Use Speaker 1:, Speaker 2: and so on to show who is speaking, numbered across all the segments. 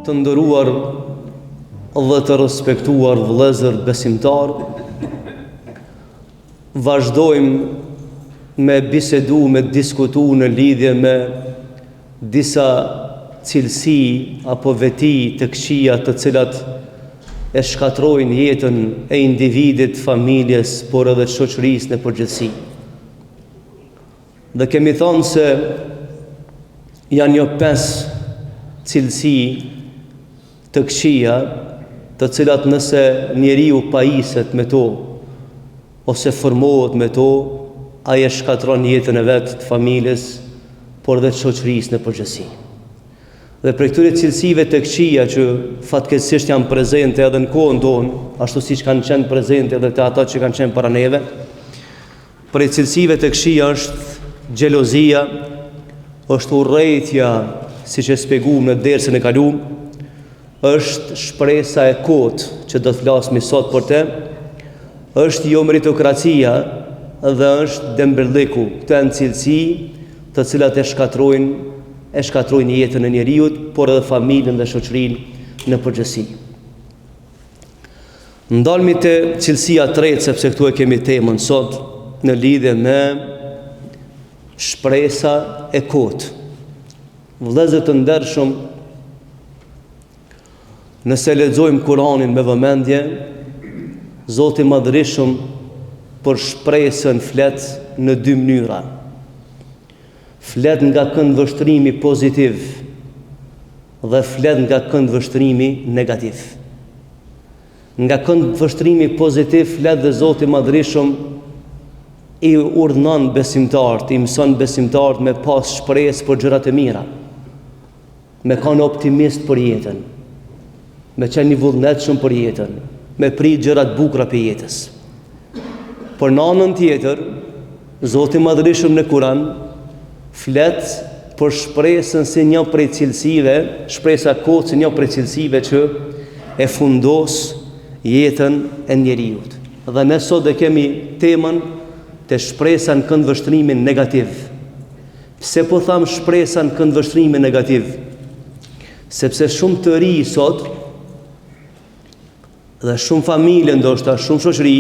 Speaker 1: Të nderuar dhe të respektuar vëllezër besimtar, vazhdojmë me bisedu, me diskutu në lidhje me disa cilësi apo veti të këqija të cilat e shkatrojnë jetën e individit, familjes, por edhe shoqërisë në përgjithësi. Dhe kemi thonë se janë jo 5 cilësi të këqija, të cilat nëse njeriu pajiset me to, ose formohet me to, ai e shkatron jetën e vet, të familjes, por dhe të shoqërisë në përgjithësi. Dhe për këtyre cilësive të këqija që fatkeqësisht janë prezente edhe në kohën tonë, ashtu siç kanë qenë prezente edhe te ata që kanë qenë para neve, për cilësive të këqija është xhelozia, është urrëtia, siç e shpjeguam në dersën e kaluar, është shpresa e kotë që do të flasim sot për te, është jo meritokracia dhe është dembërliku. Këto janë cilësi të cilat e shkatrojnë jetën e njeriut, por edhe familjen dhe shoqërinë në përgjithësi. Ndalmi te cilësia tretë, sepse këtu e kemi temën sot në lidhje me shpresa e kotë. Vëllezër të ndershëm, nëse lexojmë Kur'anin me vëmendje, Zoti i Madhërisht për shpresën flet në 2 mënyra. Flet nga këndvështrimi pozitiv dhe flet nga këndvështrimi negativ. Nga këndvështrimi pozitiv flet dhe Zoti i Madhërisht i urdhnon besimtarët, i mëson besimtarët me pas shpresë për gjërat e mira, me kanë optimist për jetën, me qenë një vullnetshëm për jetën, me prit gjërat bukura për jetës. Por në anën tjetër, Zoti i Madhërisht në Kur'an flet për shpresën si një prej cilësive, shpresa kotë si një prej cilësive që e fundos jetën e njeriut. Dhe ne sot dhe kemi temën të shpresa në këndvështrimin negativ. Pse po tham shpresa në këndvështrimin negativ? Sepse shumë të ri sot dhe shumë familje, ndoshta shumë shoqëri,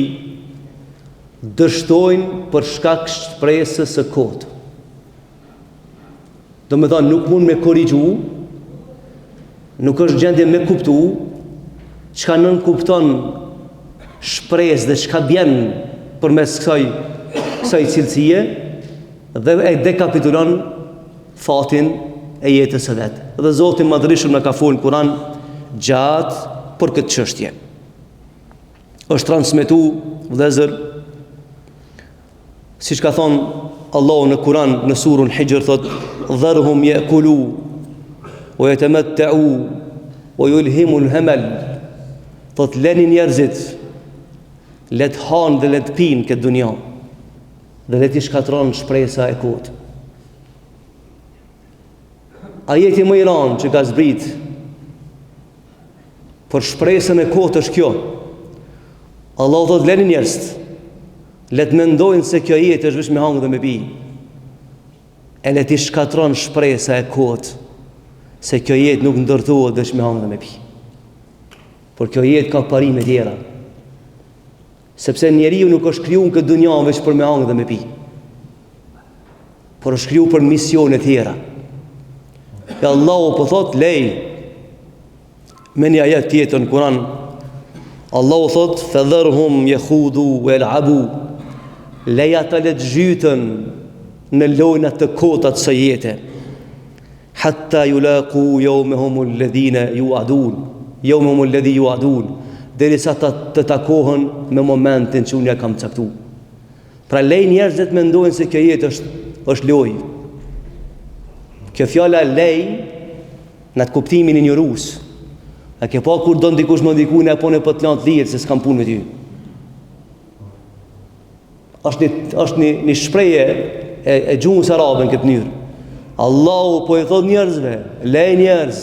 Speaker 1: dështojnë për shkak shpresës së kotë. Do me thonë, nuk mund me korrigju, nuk është gjendje me kuptu, çka nën kupton shpresë dhe çka bjen përmes kësaj cilësie, dhe e dekapitulon fatin e jetës së vet. Dhe Zoti i Madhërisht na ka folur në Kur'an gjatë për këtë çështje. Është transmetu vëllezër, siç ka thonë Allahu në Kur'an në surën Hijr, thot: "Dharhum ya'kulu wa yatamatta'u wa yulhimul hamal." Thot leni njerëzit, le të hanë dhe le të pinë këtë dunja, dhe le t'i shkatron shpresa e kotë. Ajeti më i rëndë që ka zbrit për shpresën e kotë është kjo. Allah thot leni njerëz, le të mendojnë se kjo jetë është vetëm me hangë dhe me pi. E le t'i shkatron shpresa e kotë, se kjo jetë nuk ndërtohet vetëm me hangë dhe me pi. Por kjo jetë ka parime tjera. Sepse njeriu nuk është krijuar në këtë dunjë vetëm për me hangë dhe me pi, por është krijuar për misione tjera. E Allahu po thot lej, me një ajet tjetër në Kur'an, Allahu thot: "Fadharhum yakhudu wa yal'abu." Leja ta le të zhytën në lojna të kota të së jete. Hatta yulaqu yawmahum alladhina yu'adun. Yawmahum alladhi yu'adun. Derisa të takohen me momentin që unë ja kam caktuar. Pra lej njerëzit mendojnë se kjo jetë është lojë. Kjo fjala lej në atë kuptimin injorus. A ke pa kur do ndikush më ndikujnë apo në për të lanë të lijet se s'kam punë me ty. është një shprehje e gjuhës arabe në këtë mënyrë. Allahu po i thot njerëzve, lej njerëz,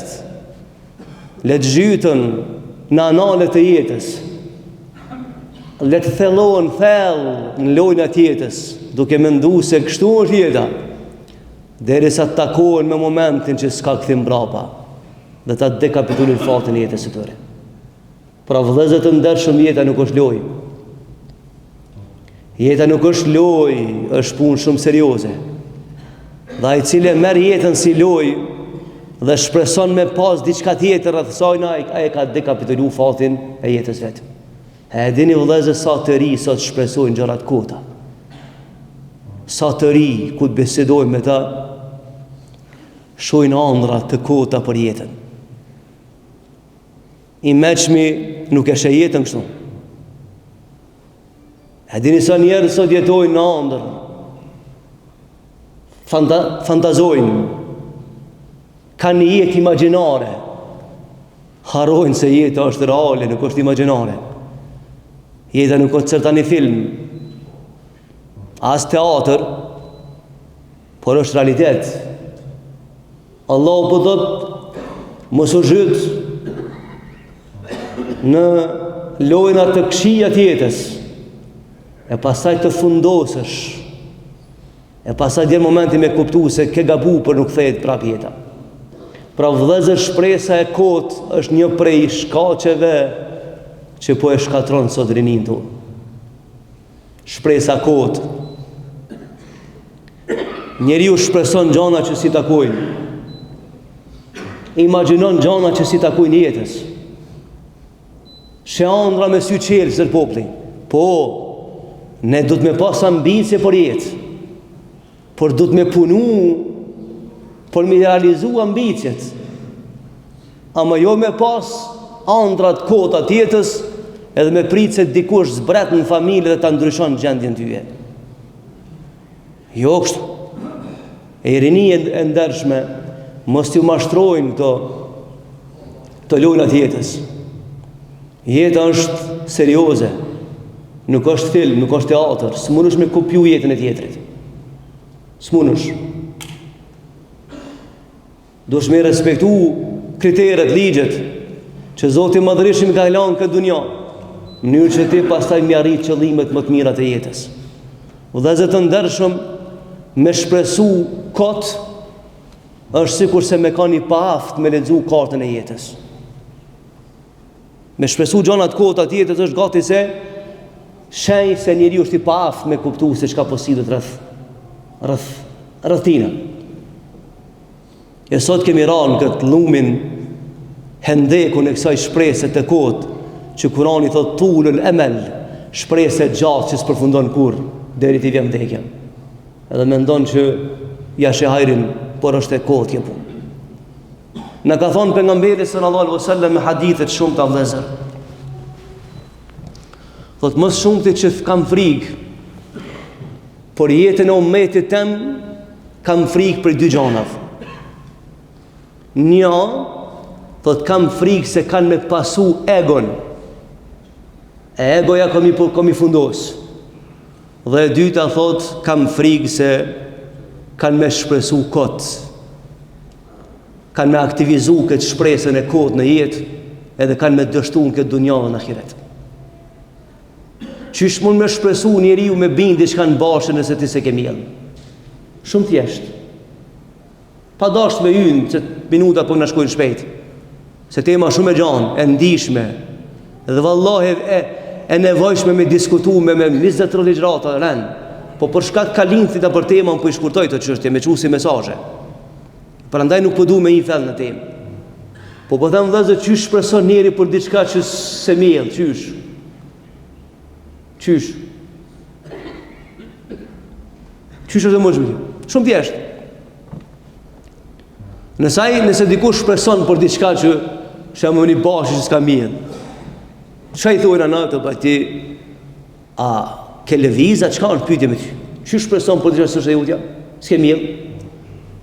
Speaker 1: le të zhytën në analet e jetës, le të thellohen thellë në lojën e jetës, duke menduar se kështu është jeta, derisa të takohen me momentin që s'ka kthim mbrapa. dhe ta dekapitulin fatin e jetës së tyre. Pra vëllezër të ndershëm, jeta nuk është lojë. Jeta nuk është lojë, është punë shumë serioze. Dhe ai i cili merr jetën si lojë dhe shpreson me pas diçka tjetër rreth saj, ai ka dekapituluar fatin e jetës vet. E dini vëllezër, sa të ri sot shpresojnë gjëra të kota. Sa të ri ku të bisedojmë me ta, shojnë ëndra të kota për jetën. I meqmi nuk e sheh jetën kështu. E dini sa njerëz sot jetojnë në ëndër, fantazojnë, kanë një jetë imagjinare, harrojnë se jeta është reale, nuk është imagjinare. Jeta nuk është certa një film, as teatr, por është realitet. Allahu po thot, mos u zhyt në lojna të këqija të jetës, e pastaj të fundosësh, e pastaj deri momenti me kuptu se ke gabu për nuk kthehet prap jeta. Pra vëllezër, shpresa e kot është një prej shkaqeve që po e shkatron sot rinin tonë. Shpresa kot. Njeriu shpreson gjana që si takojnë. Imagjinon gjana që si takojnë jetës. Sheh ëndra me sy qelë zër popli. Po, ne du të me pas ambicie për jetë, por du të me punu për me realizu ambicjet, ama jo me pas ëndrat kota tjetës, edhe me pritë se dikush zbret në familje dhe ta ndryshon gjendjen tyje. Jo kështu. E rinie e ndershme, mos t'ju mashtrojnë të lojnat jetës. Jeta është serioze, nuk është film, nuk është teatr, s'munësh me kopju jetën e tjetrit. S'munësh. Dush me respektu kriteret, ligjet që Zoti i Madhërisht ka lënë këtë dunjë, në mënyrë që ti pastaj mi arrit qëllimet më të mira të jetës. Vëllezër të ndershëm, me shpresu kot është sikur se me ka një paaft me lexu kartën e jetës. Me shpresu gjona të kota të jetës është gati se shenjë se njeriu është i paaft me kuptu se çka po sillet rreth tina. E sot kemi ranë këtë lumin hendekun e kësaj shprese të kotë që Kurani thot tulul emel, shprese gjatë që s'përfundon kur deri t'i vjen vdekja. Edhe mendon që ja sheh hajrin, por është e kotë kjo punë. Në ka thonë pejgamberi sallallahu alaihi wasallam me hadithet shumë të vëllezër. Thot më shumë ti që kam frikë por jetën e ummetit tem, kam frikë për dy gjanave. Një, thot kam frikë se kanë me pasu egon. E egoja kom i fundos. Dhe e dyta thot kam frikë se kanë me shpresu kot. Kanë me aktivizu këtë shpresën e kot në jetë, edhe kanë me dështu në këtë dunja dhe në ahiret. Qysh mund me shpresu njeriu me bindi që kanë bashkë nëse ti se ke mjellë? Shumë thjesht. Pa dasht me ynë, që minuta po në shkojnë shpejt. Se tema shumë e gjanë, e ndishme, dhe vallahi e nevojshme me diskutu me 20 ligjrata rënë. Po për shkak kalinthit për temën po i shkurtoj të çështje me çusi mesazhe. Prandaj nuk po du me i thellë në temë. Po them vëllezër, qysh shpreson njeri për diçka që se mjell, qysh? Qysh është e mundshme? Shumë thjesht. Nëse dikush shpreson për diçka që shemë një bashkë që s'ka mjell, çfarë i thojnë anë të bajti? A ke lëviza, çka është pyetje me ty? Qysh shpreson për diçka që s'është e jutja? S'ke mjell?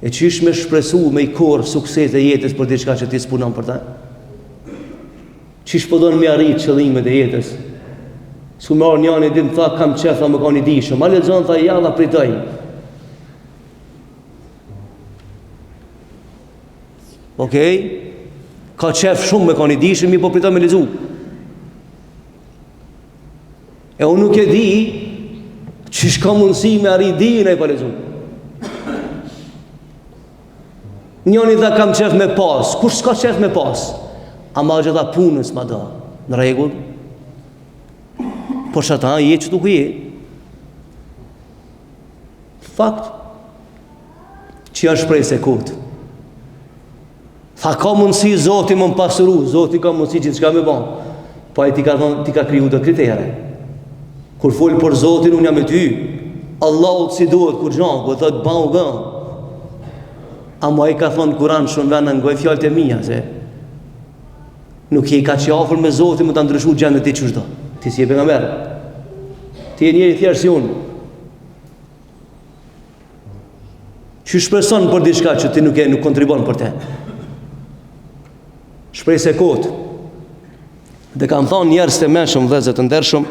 Speaker 1: E qysh me shpresu me i korë sukses e jetës për diçka që ti s'punon për ta? Qysh po don me arrit qëllimet e jetës? Su marë njani din tha kam qef, më ka një dishëm. Ma lexon tha ja dha pritoj. Okej, ka qef shumë me ka një dishëm, mi po pritoj me lezu. E unë nuk e di që shka mundësi me arrit dijen e pa lezu. Njoni dha kam qef me pas. Kush s'ka qef me pas? Ama gjitha punës ma da. Në rregull. Po shata je që tuk je. Fakt. Që janë shpresë e kotë. Tha ka mundësi Zoti më pasuru, Zoti ka mundësi që çka më bën. Po ai ti ka kriju të kritere. Kur fol për Zotin unë jam me ty. Allahu si duhet kur gjan, ku thot bau bën. Amo ai ka thonë Kur'an shumë vënë ngoj fjalët e mia se nuk je ka qafur me Zotin më ta ndryshu gjendën ti çdo. Ti si je pejgamber. Ti je njëri thjesht si unë. Që shpreson për diçka që ti nuk kontribon për te. Shpresë e kotë. Dhe kam thonë njerëz të menshëm vëllezër të ndershëm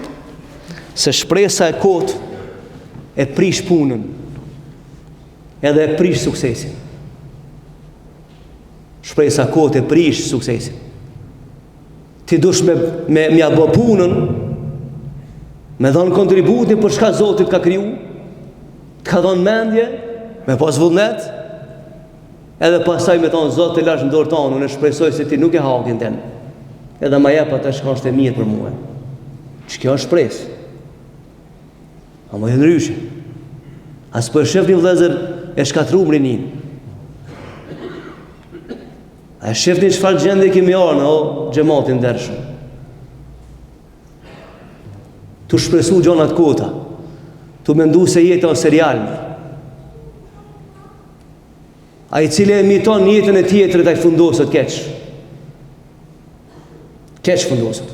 Speaker 1: se shpresa e kotë e prish punën edhe e prish suksesin. Shpresa e kotë e prish suksesin. Ti dush me mja bë punën, me dhënë kontributin për çka Zoti ka kriju, të ka dhënë mendje, me pas vullnet, edhe pasaj me thonë Zoti të lash në dorë tonë, unë shpresoj se ti nuk e hakin ten. Edhe ma jep atë shka është e mirë për mua. Që kjo është shpresë. A më e ndryshe. As për shef një vëllezër e shkatru mrinin. A e shef një çfarë gjendje kemi orë në xhamatin ndershëm. Tu shpresu gjonat kota. Tu mendu se jeta o serial. A i cili emiton jetën e tjetërit a i fundosët keq. Keq fundosët.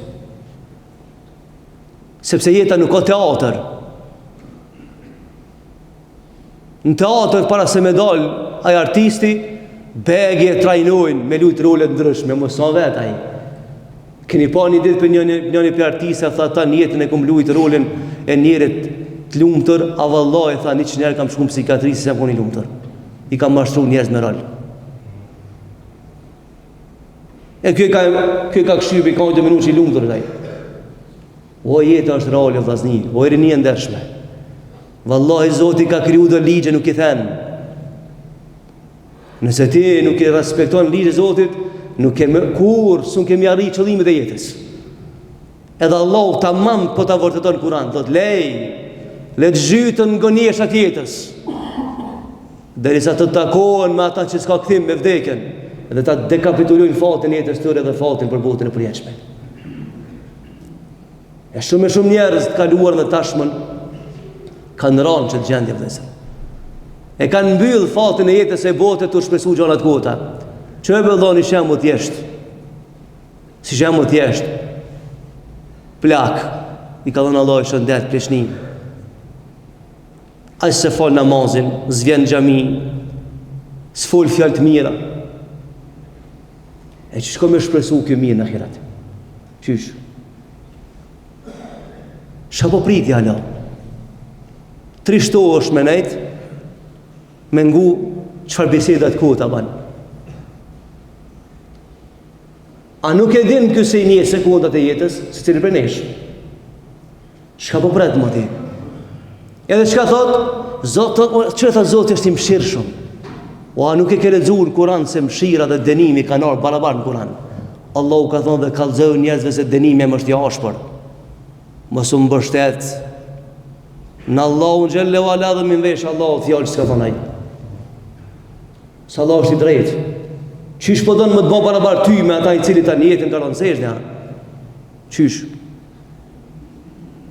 Speaker 1: Sepse jeta nuk ka teatër. Në teatër para se me dal ai artisti begje trajnojnë me lujt rolet ndryshme, mos sa vet ai. Keni pa një ditë për njëri për artista tha ta në jetën e kom lujt rolin e njerit të lumtur, a vallahi tha 100 herë kam shkuar në psikiatri se jam qenë i lumtur. I kam mashtruar njerëz me rol. E kjo ka këshybi, ka 2 minutë i lumtur ai. O jeta është roli vllazni, o rinia ndershme. Vallahi Zoti ka kriju do ligje nuk i them. Nëse ti nuk i respekton ligjet e Zotit, nuk kemë s'un kemi arrit qëllimet e jetës. Edhe Allahu tamam po ta vërteton Kur'an, thot le të zhytën ngonjeshat e jetës. Derisa të takohen me ata që s'ka kthim me vdekjen, dhe ta dekapitulojnë fatin e jetës tyre dhe fatin për botën e përjetshme. E shumë njerëz të kaluar në tashmen kanë rënë që të gjendje vëllezër. E kanë mbyll fatin e jetës e botës të shpresu gjëra të kota. Që e bëllon një shembull thjesht. Si shembull thjesht. Plak i ka dhënë Allahu shëndet pleshnim. Ai se fal namazin, s'vjen në xhami, s'fol fjalë të mira. E që shko me shpresu kjo mirë në akhirat? Qysh? Shka po priti Allah? Trishtohesh me nejt, me ngu qëfar bisedat kota ban. A nuk e din këse i 1 sekundat e jetës, se cilë për nesh? Shka po pret më ti? Edhe qka thot? Që thot Zotë është i mshirë shumë? O a nuk e ke lexuar në Kur'an se mshira dhe dënimi kanë ardhur barabar në Kur'an? Allahu ka thonë dhe kallëzoi njerëzve se dënimi është i ashpër. Mos u mbështet në Allahun xhelle wala dhe min vesh Allahu fjalë s'ka thonë ai. Sa Allah është i drejtë. Qysh po don më të bëj barabar ty me ata i cili tani jetën ka rëndësish ja?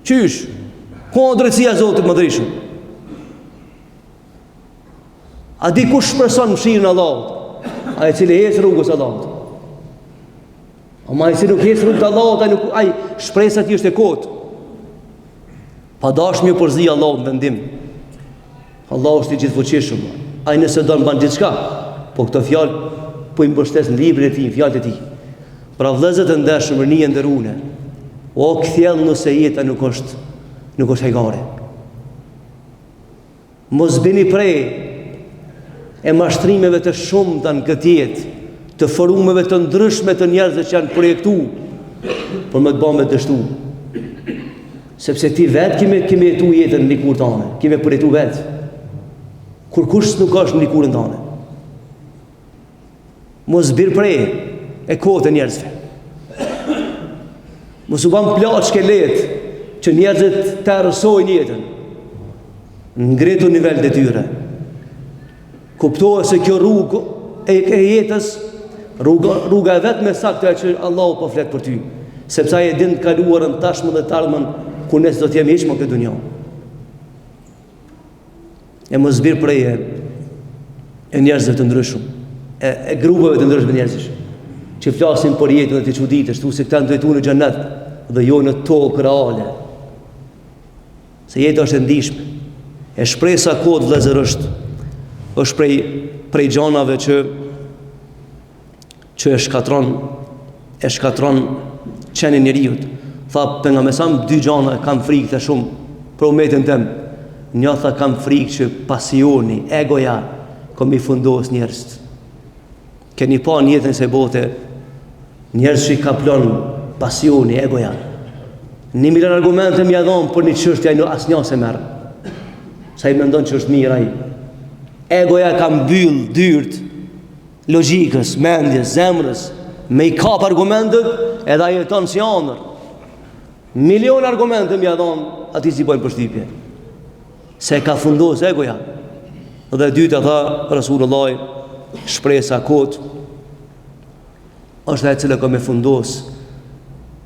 Speaker 1: Qysh? Ku drejtësia e Zotit më drejshëm? A di kush shpreson mëshirën e Allahut? Ai i cili ecë rrugës së Allahut. Ama ai i cili nuk ecë rrugën e Allahut, ai shpresa e tij është e kotë. Pa dashmi u përzi Allahut në vendim. Allahu është i gjithfuqishëm. Ai nëse don ban gjithçka, po këto fjalë po i mbështes në librin e tij, fjalët e tij. Pra vëllezër të ndershëm, rinie nderune. O kthjell nëse jeta nuk është hajgare. Mos bini prej e mashtrimeve të shumta në këtë jetë, të forumeve të ndryshme të njerëzve që janë projektu për më të bëmë me dështu. Sepse ti vetë kime jetu jetën në likur tane, kime përjetu vetë, kur kush nuk është në likurën tane. Mos birë prej e kohët e njerëzve. Mos u ban plot shkelet që njerëzit të arësojnë jetën. Ngritu nivel të tyre. Kuptohet se kjo rrugë e jetës, rruga e vetë me sakta që Allahu po flet për ty. Sepse ai e din të kaluarën, tashmë dhe të ardhmen, ku ne do të jemi hiç më këtë dunjë. E mos bir prej e njerëzve të ndryshëm, e grupeve të ndryshme njerëzish, që flasin për jetën dhe të çuditësh, thu se këta ndërtuar në xhenet dhe jo në tokë reale. Se jeta është e ndihshme. E shpresa kod vëllezër është prej gjanave që e shkatron qenin njeriut. Tha pejgamberi sa 2 gjana kam frikë të shumë për umetin tem. Një tha kam frikë që pasioni, egoja kom i fundos njerëz. Keni pa në jetën se bote njerëz që i kaplon pasioni, egoja. 1.000 argumente më ia dhon për një çështje ai asnjë se merr. Sa i mendon që është mirë ai. Egoja ka mbyll dyrt logjikës, mendjes, zemrës, me i kap argumentet edhe ai jeton si ëndër. 1.000.000 argumente më ia dhon atij që bën përshtypje. Se ka fundos egoja. Dhe dyta tha Rasulullah, shpresa kot është ajo që ka me fundos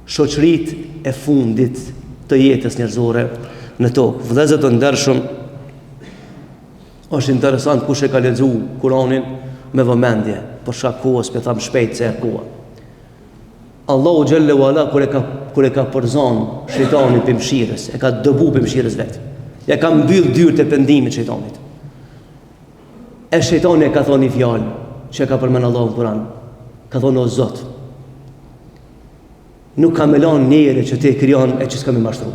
Speaker 1: shoqëritë e fundit të jetës njerëzore në tokë. Vëllezër të ndershëm, është interesant kush e ka lexuar Kur'anin me vëmendje, për shkak kohës, pe tham shpejt se e koha. Allahu xhalla wala kur e ka përzon shejtanin për mëshirës, e ka dëbu për mëshirës vet. Ja ka mbyll dyert e pendimit shejtanit. E shejtani e ka thonë një fjalë që e ka përmend Allahu në Kur'an. Ka thonë o Zot, nuk ka me lanë njëre që te krijon e që s'ka me mashtru,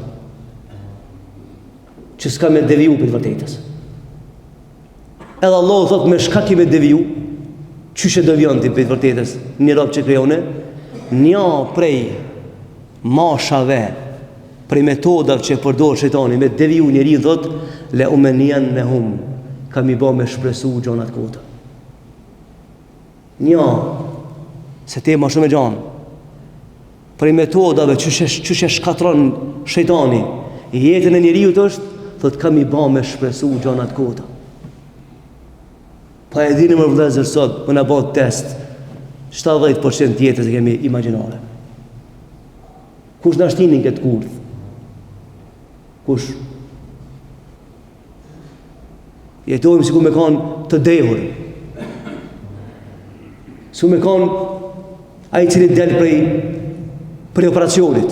Speaker 1: që s'ka me deviju për të vërtetës. Edhe Allah thot me shka ki me deviju, që që devion ti për të vërtetës një rob që krijone, një prej mashave, prej metodave që përdor shejtani me deviju njëri, thot le umenien me hum, kam i ba me shpresu gjonat kota. Një, se te ma shumë e gjanë, prej metodave që shkatron shejtani jetën e njeriut është, thot kam i ba me shpresu gjanat kota. Pa e dini më vëllezër sot, më na bën test, 70% jetës e kemi imagjinare. Kush na shtinin këtë kurth? Kush? Jetojmë sikur me kanë të dehur. Su me kanë ai cili del prej operacionit.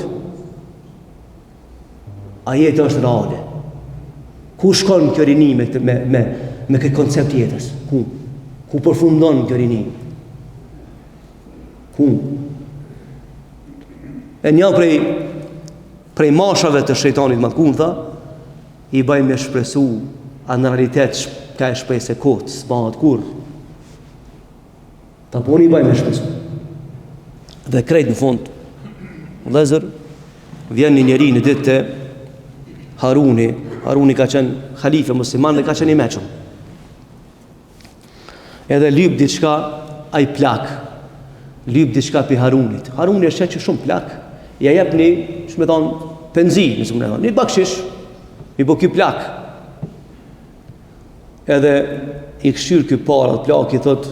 Speaker 1: A jeta është reale. Ku shkon kjo rini me këtë koncept jetës? Ku përfundon kjo rini? Ku? E një prej mashave të shejtanit madhkum tha, i bëjmë me shpresu, a në realitet ka e shpesë e kotë, s'bahat kur. Ta poni i bëjmë me shpresu. Dhe krejt në fund, vëllezër, vjen një njeri në ditë të Haruni ka qenë khalife musliman dhe ka qenë i meqëm. Edhe lyp diçka ai plak. Lyp diçka pi Harunit. Haruni është që shumë plak. Ja jep një, shme thonë, penzi, nëse më ne thonë, një bakshish, i bo ky plak. Edhe i këshyr ky para të plak, i thot,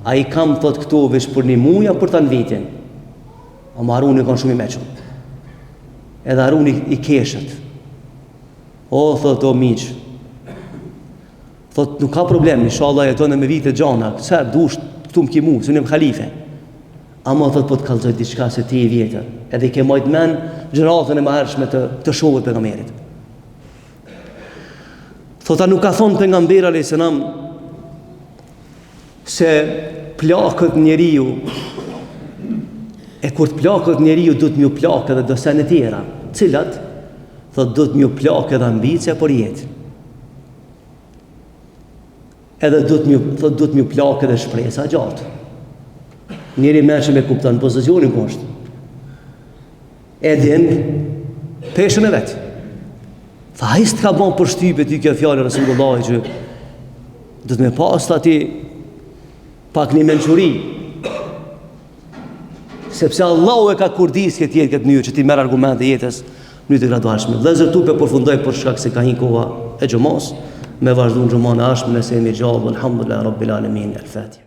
Speaker 1: a i kam thot këto veç për një muja për ta në vitin. O ma Haruni kanë shumë i meqëm. Edhe Haruni i keshët. O, thot, o miq, thot, nuk ka problem, inshallah jeton me vite gjana, sër, dush, këtu më kimu, së njëm khalife. Ama, thot, po të kalzoj diçka se ti i vjetër, edhe i ke majt men gjëratën e mahershme të shohët pejgamberit. Thot, a nuk ka thonë pejgamberi alayhis salam se plakët njeriu, e kur të plakët njeriu du të mju plakë edhe dësen e tjera, cilat, thot, du të mju plakë edhe ambicja për jetë. Edhe du të mju plakë edhe shpresa gjatë. Njeri me që me kuptan pozicionin kështë. Edhin peshën e vetë. Tha, hajës të ka bon për shtype ty kjo fjallë Rasulullah që du të me pas të ati pak një menquri Sepse Allahu e ka kurdis këtë jetë këtë mënyrë që ti merr argumente jetës në mënyrë të gradualshme. Vëllezër, tu pe përfundoj për shkak se ka hin koha e xhumos, me vazhduan xhumon e ashme nëse jemi gjallë. Alhamdulillah rabbil alamin. Al-Fatiha.